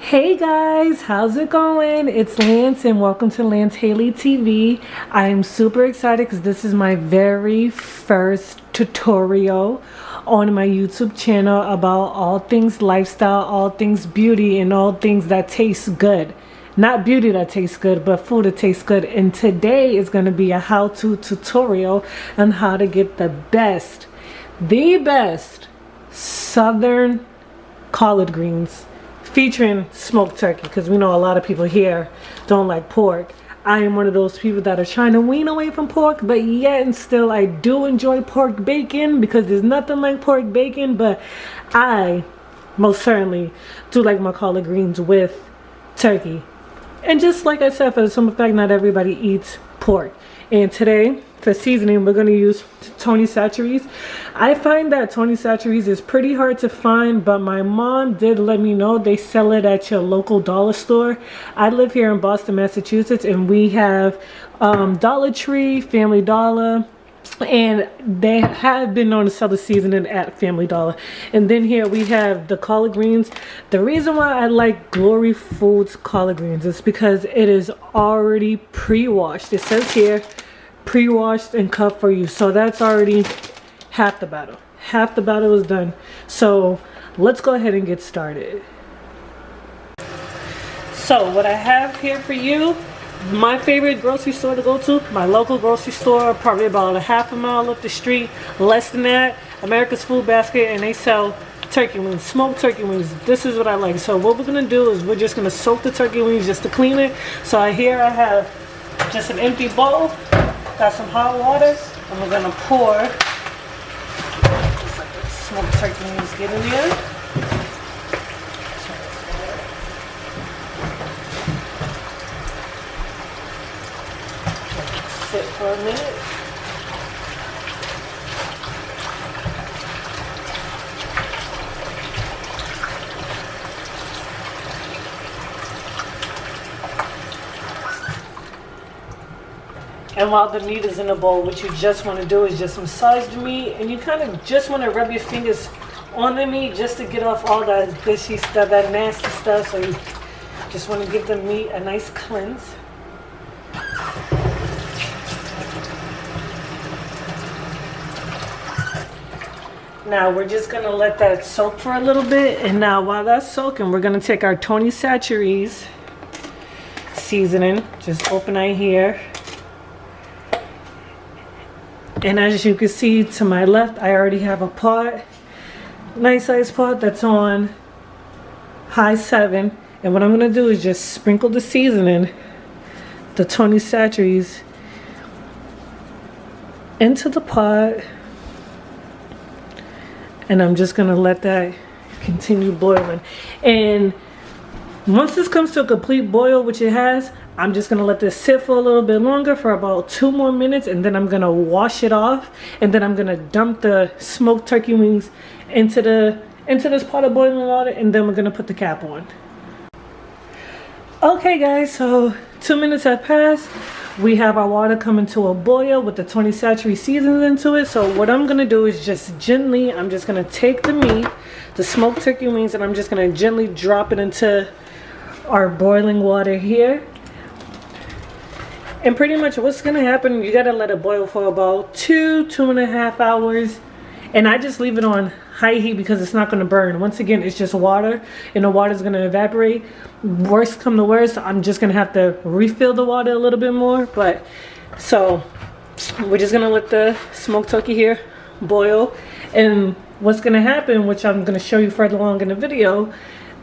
Hey guys, how's it going? It's Lance and welcome to Lance Haley TV. I am super excited because this is my very first tutorial on my YouTube channel about all things lifestyle, all things beauty, and all things that taste good. Not beauty that tastes good, but food that tastes good. And today is going to be a how-to tutorial on how to get the best Southern collard greens featuring smoked turkey, because we know a lot of people here don't like pork. I am one of those people that are trying to wean away from pork, but yet and still I do enjoy pork bacon because there's nothing like pork bacon. But I most certainly do like my collard greens with turkey. And just like I said, for the simple fact, not everybody eats pork. And today, for seasoning, we're going to use Tony Chachere's. I find that Tony Chachere's is pretty hard to find, but my mom did let me know they sell it at your local dollar store. I live here in Boston, Massachusetts, and we have Dollar Tree, Family Dollar, and they have been known to sell the seasoning at Family Dollar. And then here we have the collard greens. The reason why I like Glory Foods collard greens is because it is already pre-washed. It says here pre-washed and cut for you, so that's already half the battle. Half the battle is done. So let's go ahead and get started. So what I have here for you, my favorite grocery store to go to, my local grocery store, probably about a half a mile up the street, less than that, America's Food Basket, and they sell turkey wings, smoked turkey wings. This is what I like. So what we're gonna do is we're just gonna soak the turkey wings just to clean it. So here I have just an empty bowl, got some hot water, and we're gonna pour just like the smoked turkey wings get in there. Sit for a minute. And while the meat is in the bowl, what you just want to do is just massage the meat, and you kind of just want to rub your fingers on the meat just to get off all that gushy stuff, that nasty stuff. So you just want to give the meat a nice cleanse. Now we're just gonna let that soak for a little bit, and now while that's soaking, we're gonna take our Tony Chachere's seasoning. Just open right here, and as you can see to my left, I already have a pot, nice size pot that's on high 7. And what I'm gonna do is just sprinkle the seasoning, the Tony Chachere's, into the pot. And I'm just gonna let that continue boiling. And once this comes to a complete boil, which it has, I'm just gonna let this sit for a little bit longer, for about 2 more minutes, and then I'm gonna wash it off, and then I'm gonna dump the smoked turkey wings into this pot of boiling water, and then we're gonna put the cap on. Okay guys, so 2 minutes have passed. We have our water coming to a boil with the Tony Chachere's seasonings into it. So what I'm gonna do is just gently, I'm just gonna take the meat, the smoked turkey wings, and I'm just gonna gently drop it into our boiling water here. And pretty much what's gonna happen, you gotta let it boil for about 2.5 hours. And I just leave it on high heat because it's not gonna burn. Once again, it's just water, and the water's gonna evaporate. Worst come to worst, I'm just gonna have to refill the water a little bit more. But so we're just gonna let the smoked turkey here boil. And what's gonna happen, which I'm gonna show you further along in the video,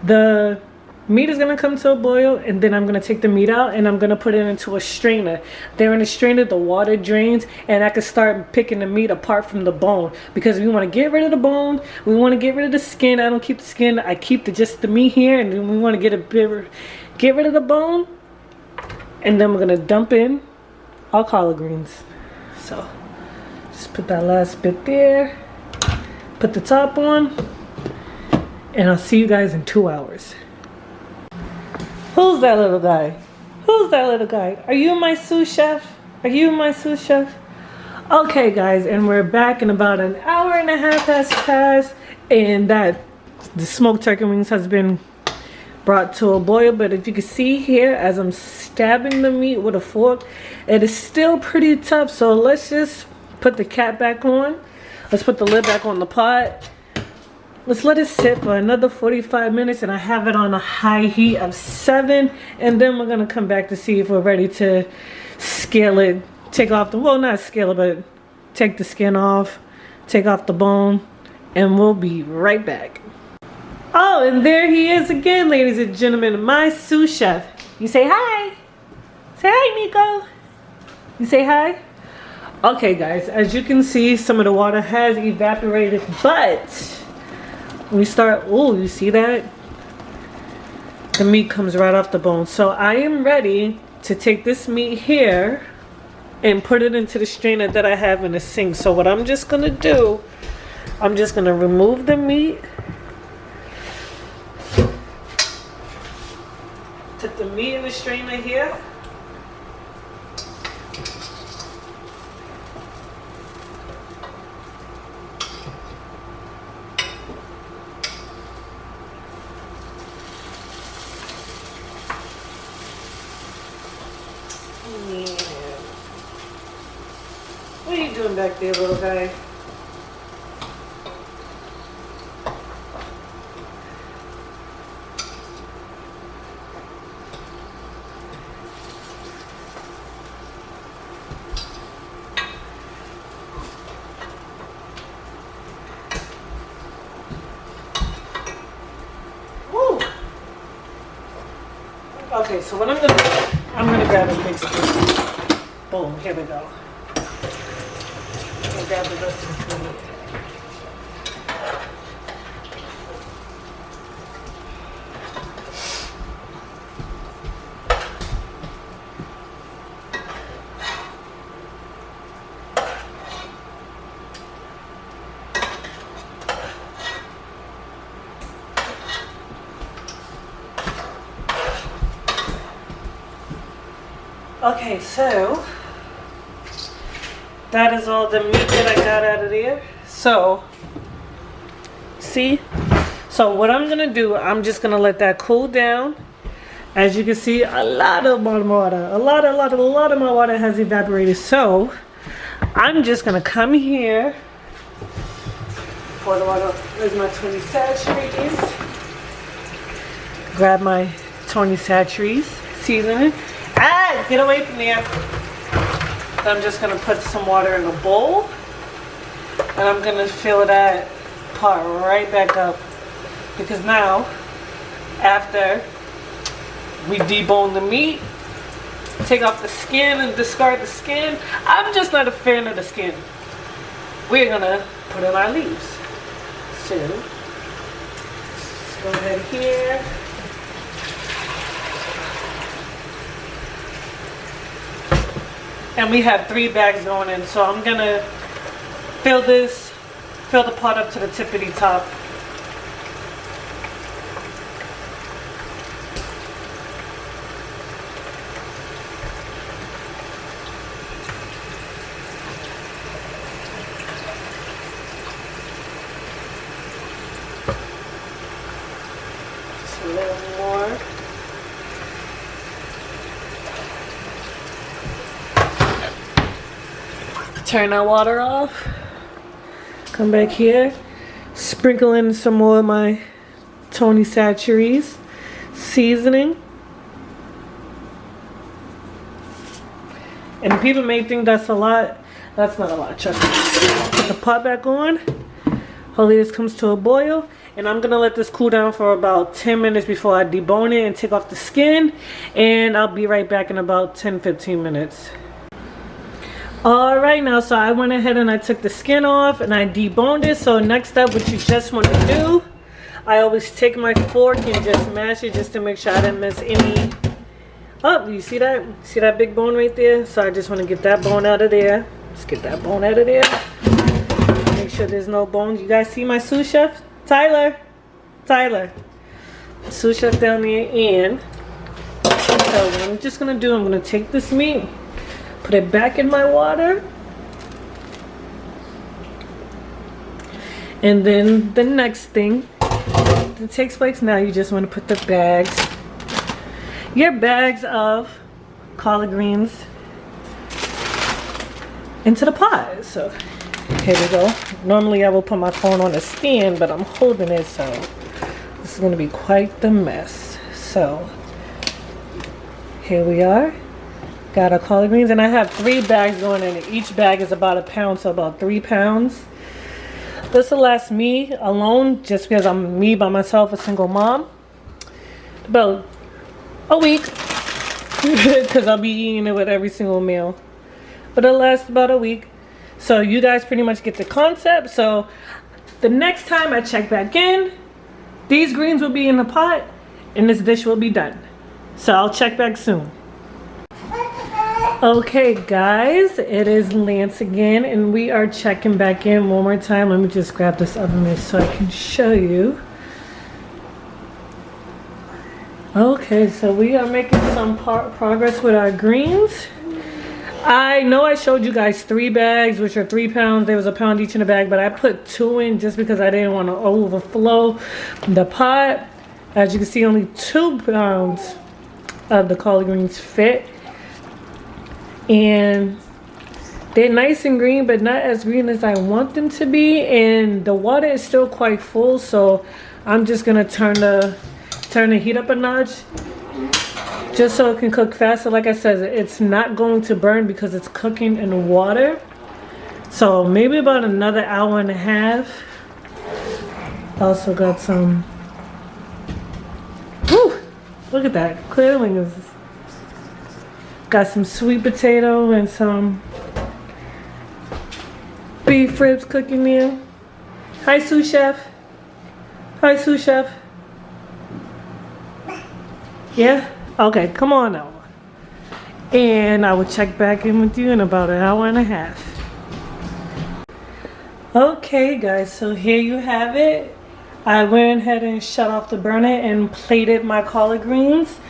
the meat is gonna come to a boil, and then I'm gonna take the meat out and I'm gonna put it into a strainer. There in the strainer, the water drains, and I can start picking the meat apart from the bone, because we want to get rid of the bone, we want to get rid of the skin. I don't keep the skin, I keep just the meat here, and then we want to get rid of the bone, and then we're gonna dump in our collard greens. So just put that last bit there, put the top on, and I'll see you guys in 2 hours. Who's that little guy? Who's that little guy? Are you my sous chef? Are you my sous chef? Okay guys, and we're back, in about an hour and a half has passed, and the smoked turkey wings has been brought to a boil. But if you can see here, as I'm stabbing the meat with a fork, it is still pretty tough. So let's just put the cap back on. Let's put the lid back on the pot. Let's let it sit for another 45 minutes, and I have it on a high heat of 7. And then we're gonna come back to see if we're ready to scale it, take off the, well, not scale it, but take the skin off, take off the bone, and we'll be right back. Oh, and there he is again, ladies and gentlemen, my sous chef. You say hi. Say hi, Nico. You say hi. Okay, guys, as you can see, some of the water has evaporated, but we start, oh, you see that? The meat comes right off the bone. So I am ready to take this meat here and put it into the strainer that I have in the sink. So what I'm just gonna do, I'm just gonna remove the meat. Put the meat in the strainer here. What are you doing back there, little guy? Woo! Okay, so what I'm gonna do, I'm gonna grab a big spoon. Boom, here we go. I'm gonna grab the rest of the food. Okay, so that is all the meat that I got out of there. So, see? So what I'm gonna do, I'm just gonna let that cool down. As you can see, a lot of my water, a lot of my water has evaporated. So I'm just gonna come here, pour the water. There's my Tony Chachere's. Grab my Tony Chachere's seasoning. Ah, get away from there. I'm just gonna put some water in a bowl, and I'm gonna fill that pot right back up, because now, after we debone the meat, take off the skin and discard the skin, I'm just not a fan of the skin. We're gonna put in our leaves. So, let's go ahead here. And we have 3 bags going in, so I'm gonna fill the pot up to the tippity top. Just a little more. Turn our water off. Come back here. Sprinkle in some more of my Tony Chachere's seasoning. And people may think that's a lot. That's not a lot, trust me. Put the pot back on. Hopefully this comes to a boil. And I'm gonna let this cool down for about 10 minutes before I debone it and take off the skin. And I'll be right back in about 10-15 minutes. Alright, now so I went ahead and I took the skin off and I deboned it. So next up, what you just want to do, I always take my fork and just mash it just to make sure I didn't miss any. Oh, you see that? See that big bone right there? So I just want to get that bone out of there. Let's get that bone out of there. Make sure there's no bones. You guys see my sous chef? Tyler. Sous chef down there. And so what I'm just going to do, I'm going to take this meat, put it back in my water. And then the next thing it takes place. Now you just want to put the bags, your bags of collard greens into the pot. So here we go. Normally I will put my phone on a stand, but I'm holding it, so this is going to be quite the mess. So here we are. Got our collard greens, and I have 3 bags going in. Each bag is about a pound, so about 3 pounds. This will last me alone, just because I'm me by myself, a single mom, about a week, because I'll be eating it with every single meal. But it'll last about a week. So you guys pretty much get the concept. So the next time I check back in, these greens will be in the pot and this dish will be done. So I'll check back soon. Okay guys, it is Lance again, and we are checking back in one more time. Let me just grab this oven mitt so I can show you. Okay, so we are making some progress with our greens. I know I showed you guys 3 bags, which are 3 pounds. There was a pound each in the bag, but I put 2 in just because I didn't want to overflow the pot. As you can see, only 2 pounds of the collard greens fit. And they're nice and green, but not as green as I want them to be. And the water is still quite full, so I'm just gonna turn the heat up a notch, just so it can cook faster. Like I said, it's not going to burn because it's cooking in the water. So maybe about another hour and a half. Also got some, whew, look at that, clearly is. Got some sweet potato and some beef ribs cooking there. Hi, sous chef. Hi, sous chef. Yeah? Okay, come on now. And I will check back in with you in about an hour and a half. Okay, guys, so here you have it. I went ahead and shut off the burner and plated my collard greens.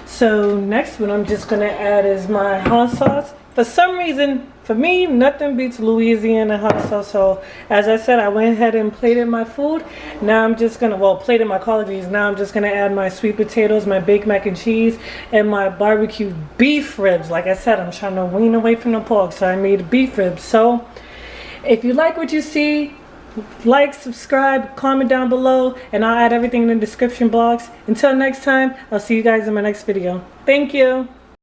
So next what I'm just gonna add is my hot sauce. For some reason, for me, nothing beats Louisiana hot sauce. So as I said, I went ahead and plated my food. Now I'm just gonna, well, plated my collard greens. Now I'm just gonna add my sweet potatoes, my baked mac and cheese, and my barbecue beef ribs. Like I said, I'm trying to wean away from the pork, so I made beef ribs. So if you like what you see, like, subscribe, comment down below, and I'll add everything in the description box. Until next time, I'll see you guys in my next video. Thank you.